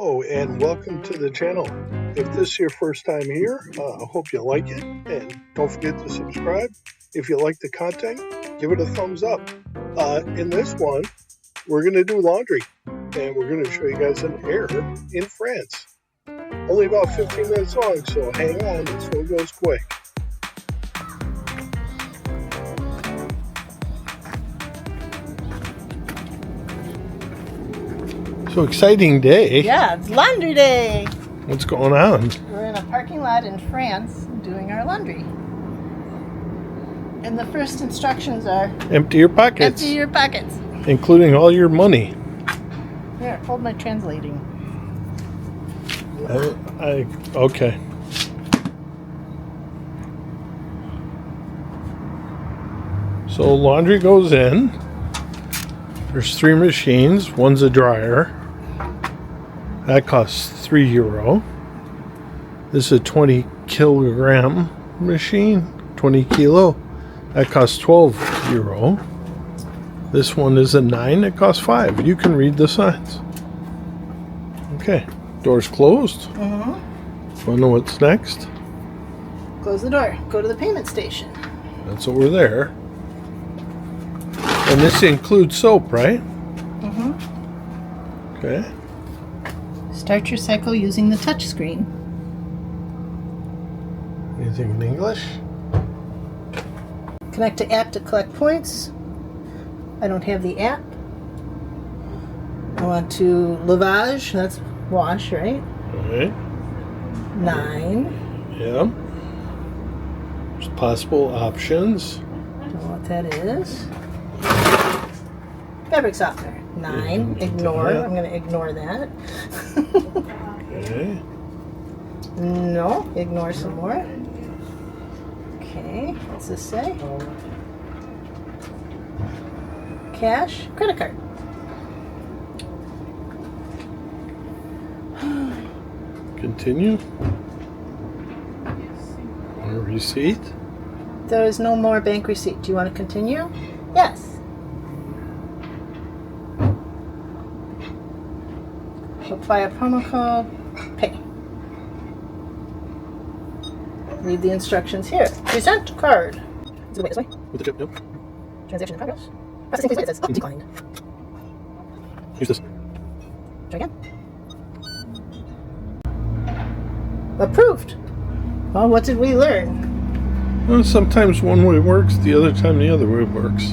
Hello and welcome to the channel. If this is your first time here, I hope you like it, and don't forget to subscribe. If you like the content, give it a thumbs up. In this one, we're going to do laundry, and we're going to show you guys an Aire in France. Only about 15 minutes long, so hang on, this one goes quick. So exciting day. Yeah, it's laundry day. What's going on? We're in a parking lot in France doing our laundry. And the first instructions are... Empty your pockets. Empty your pockets. Including all your money. Here, hold my translating. Okay. So laundry goes in. There's 3 machines. One's a dryer. That costs €3. This is a 20 kilogram machine. 20 kilo. That costs €12. This one is a 9. It costs 5. You can read the signs. Okay. Door's closed. Want to know what's next? Close the door. Go to the payment station. That's over there. And this includes soap, right? Okay. Start your cycle using the touch screen. Anything in English? Connect to app to collect points. I don't have the app. I want to lavage. That's wash, right? Alright. 9. Yeah. There's possible options. Don't know what that is. Fabric softener. 9. Ignore. Yeah. I'm going to ignore that. Okay. No. Ignore some more. Okay. What's this say? Cash. Credit card. Continue. Want a receipt? There is no more bank receipt. Do you want to continue? Yes. Apply a promo code. Pay. Read the instructions here. Present card. Is it way this way? With the chip, yep. Transaction in progress. Processing please wait. It says declined. Use this. Try again. Approved. Well, what did we learn? Well, sometimes one way works, the other time the other way works.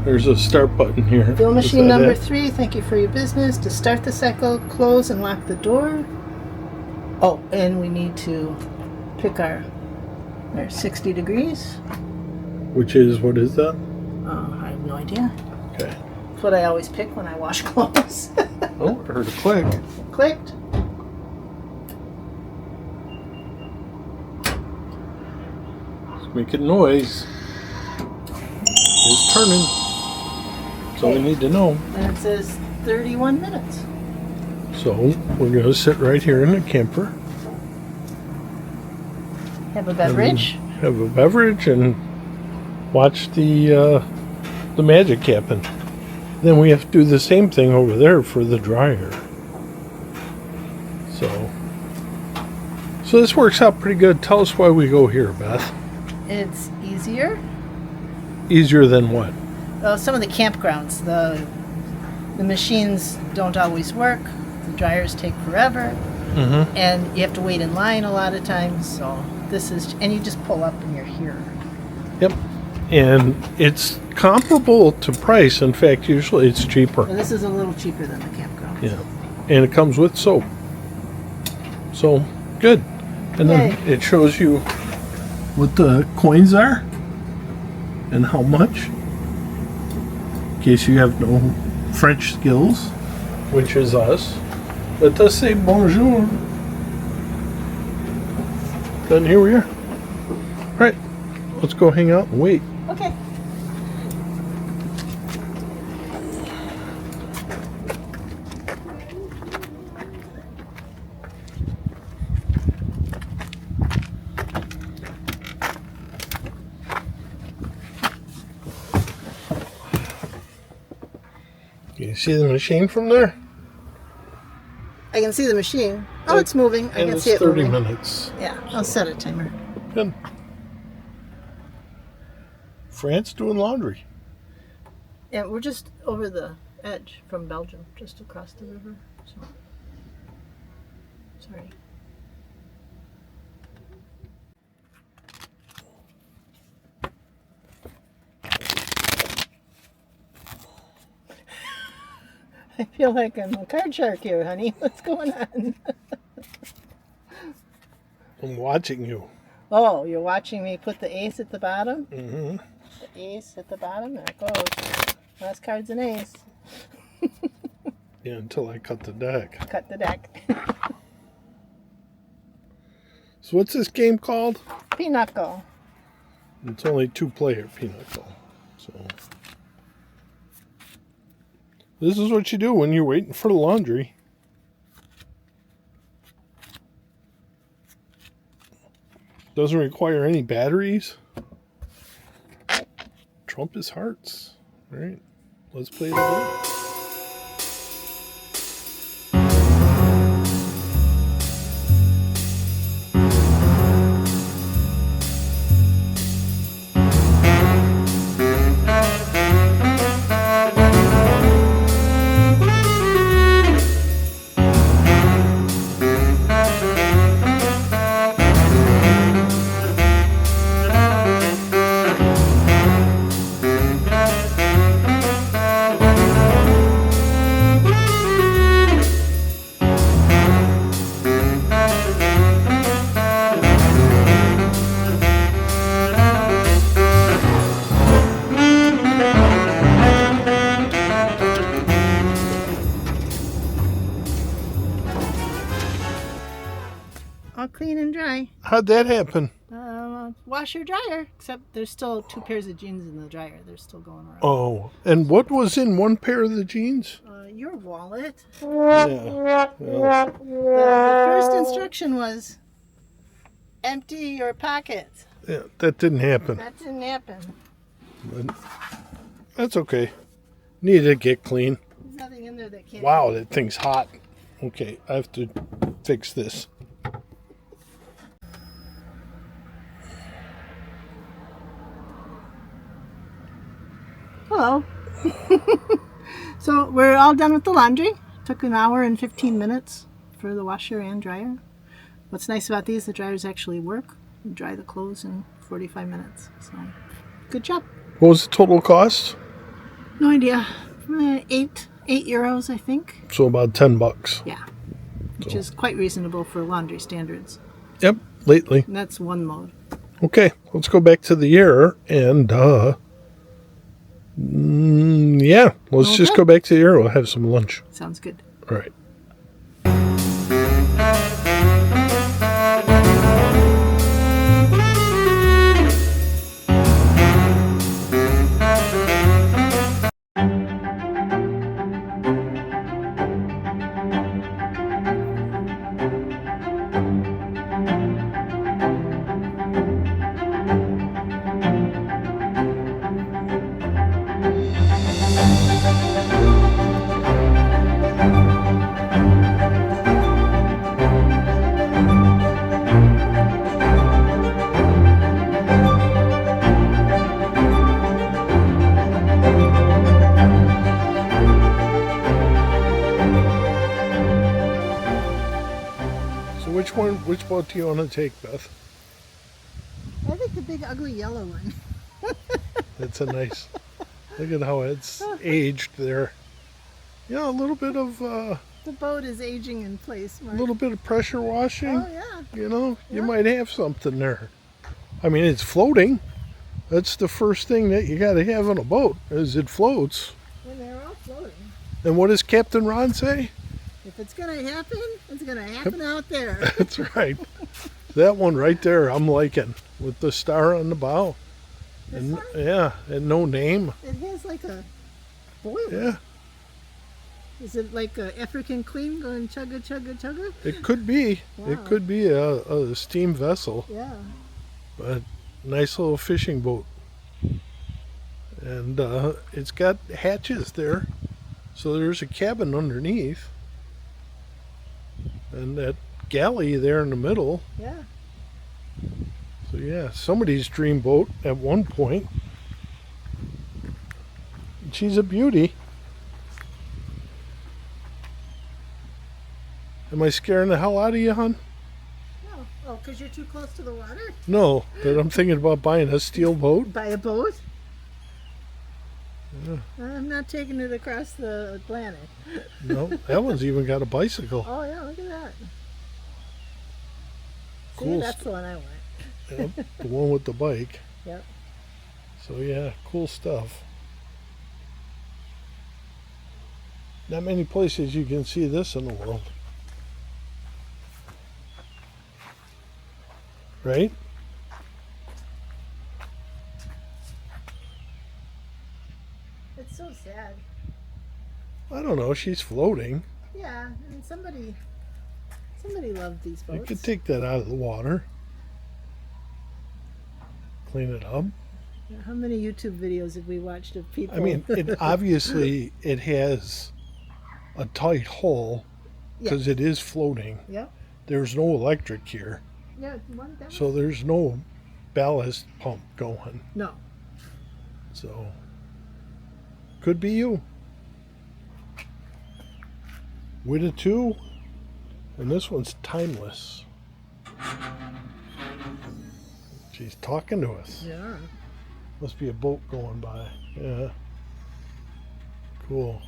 There's a start button here. Bill machine number 3. Thank you for your business. To start the cycle, close and lock the door. Oh, and we need to pick our 60 degrees. Which is, what is that? Oh, I have no idea. Okay. That's what I always pick when I wash clothes. Oh, I heard a click. Clicked. It's making noise. It's turning. That's all we need to know. And it says 31 minutes. So we're going to sit right here in the camper. Have a beverage. Have a beverage and watch the magic happen. Then we have to do the same thing over there for the dryer. So this works out pretty good. Tell us why we go here, Beth. It's easier. Easier than what? Well, some of the campgrounds, the machines don't always work. The dryers take forever. And you have to wait in line a lot of times. So this is, and you just pull up and you're here. Yep. And it's comparable to price. In fact, usually it's cheaper. And this is a little cheaper than the campground. Yeah. And it comes with soap. So, good. And then it shows you what the coins are and how much. In case you have no French skills, which is us. Let us say bonjour. Then here we are. All right. Let's go hang out and wait. Okay. Can you see the machine from there? I can see the machine. Oh, it's moving. I And can it's see it 30 moving. minutes. Yeah, I'll set a timer. Good. France doing laundry. Yeah, we're just over the edge from Belgium, just across the river. So, sorry. I feel like I'm a card shark here, honey. What's going on? I'm watching you. Oh, you're watching me put the ace at the bottom? Mm-hmm. The ace at the bottom? There it goes. Last card's an ace. Yeah, until I cut the deck. Cut the deck. So what's this game called? Pinochle. It's only 2-player Pinochle. So this is what you do when you're waiting for the laundry. Doesn't require any batteries. Trump is hearts. All right, let's play the game. All clean and dry. How'd that happen? Washer dryer. Except there's still 2 pairs of jeans in the dryer. They're still going around. Oh, and what was in one pair of the jeans? Your wallet. Yeah. Well, The first instruction was empty your pockets. yeah, that didn't happen. That didn't happen. But that's okay. Need to get clean. There's nothing in there that can't. Wow, that thing's hot. Okay, I have to fix this. Hello. So we're all done with the laundry. Took an hour and 15 minutes for the washer and dryer. What's nice about these, the dryers actually work. You dry the clothes in 45 minutes. So good job. What was the total cost? No idea. 8 euros, I think. So about $10. Yeah. Which is quite reasonable for laundry standards. Yep, lately. And that's one mode. Okay, let's go back to the Aire and yeah, let's just Okay. go back to the Aire. We'll have some lunch. Sounds good. All right. So which boat do you want to take, Beth? I think the big ugly yellow one. That's a nice. Look at how it's aged there. Yeah, a little bit of The boat is aging in place, a Mark. little bit of pressure washing. Oh, yeah. You know, you Yeah. might have something there. I mean, it's floating. That's the first thing that you got to have on a boat, is it floats. And they're all floating. And what does Captain Ron say? If it's going to happen, it's going to happen out there. That's right. That one right there, I'm liking, with the star on the bow. This And one? yeah, and no name. It has like a boiler. Yeah, Is it like a African queen going chugga chugga chugga? it could be. Wow. It could be a steam vessel, Yeah. but nice little fishing boat. And it's got hatches there, so there's a cabin underneath. And that galley there in the middle. Yeah. So yeah, somebody's dream boat at one point. And she's a beauty. Am I scaring the hell out of you, hon? No. Oh, because you're too close to the water? No, but I'm thinking about buying a steel boat. Buy a boat? Yeah. I'm not taking it across the Atlantic. No, that one's even got a bicycle. Oh, yeah, look at that. Cool. See, that's the one I want. Yep, the one with the bike. Yep. So yeah, cool stuff. Not many places you can see this in the world. Right? It's so sad. I don't know, she's floating. Yeah, and somebody loved these boats. You could take that out of the water. Clean it up. How many YouTube videos have we watched of people? I mean, it obviously it has a tight hole because it is floating. Yep. There's no electric here, Yeah. so there's no ballast pump going. No. So could be you. With a 2, and this one's timeless. She's talking to us. Yeah. Must be a boat going by. Yeah. Cool.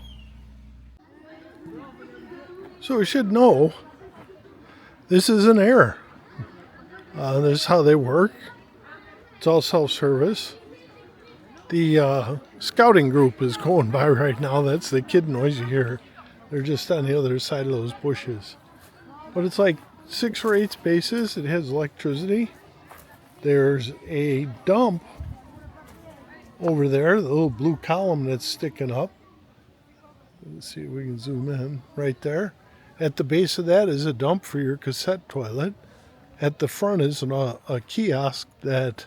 So we should know this is an Aire. This is how they work. It's all self-service. The scouting group is going by right now. That's the kid noise you hear. They're just on the other side of those bushes. But it's like 6 or 8 spaces. It has electricity. There's a dump over there, the little blue column that's sticking up. Let's see if we can zoom in right there. At the base of that is a dump for your cassette toilet. At the front is a kiosk that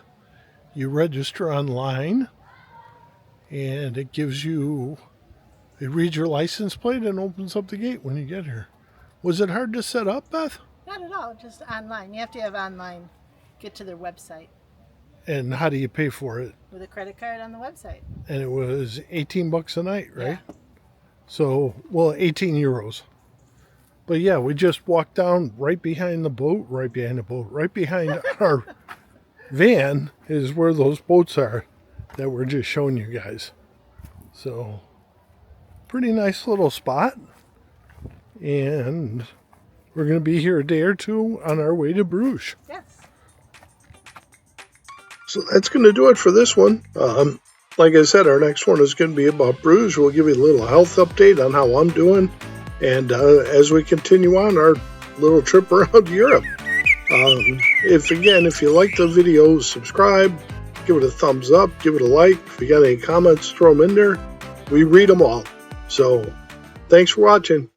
you register online, and it gives you, it reads your license plate and opens up the gate when you get here. Was it hard to set up, Beth? Not at all. Just online. You have to have online. Get to their website. And how do you pay for it? With a credit card on the website. And it was $18 a night, right? Yeah. So, well, 18 euros. But yeah, we just walked down right behind our van is where those boats are that we're just showing you guys. So, pretty nice little spot. And we're going to be here a day or two on our way to Brugge. Yes. So that's going to do it for this one. Like I said, our next one is going to be about Brugge. We'll give you a little health update on how I'm doing. And as we continue on our little trip around Europe. If you like the video, subscribe, give it a thumbs up, give it a like. If you got any comments, throw them in there. We read them all. So thanks for watching.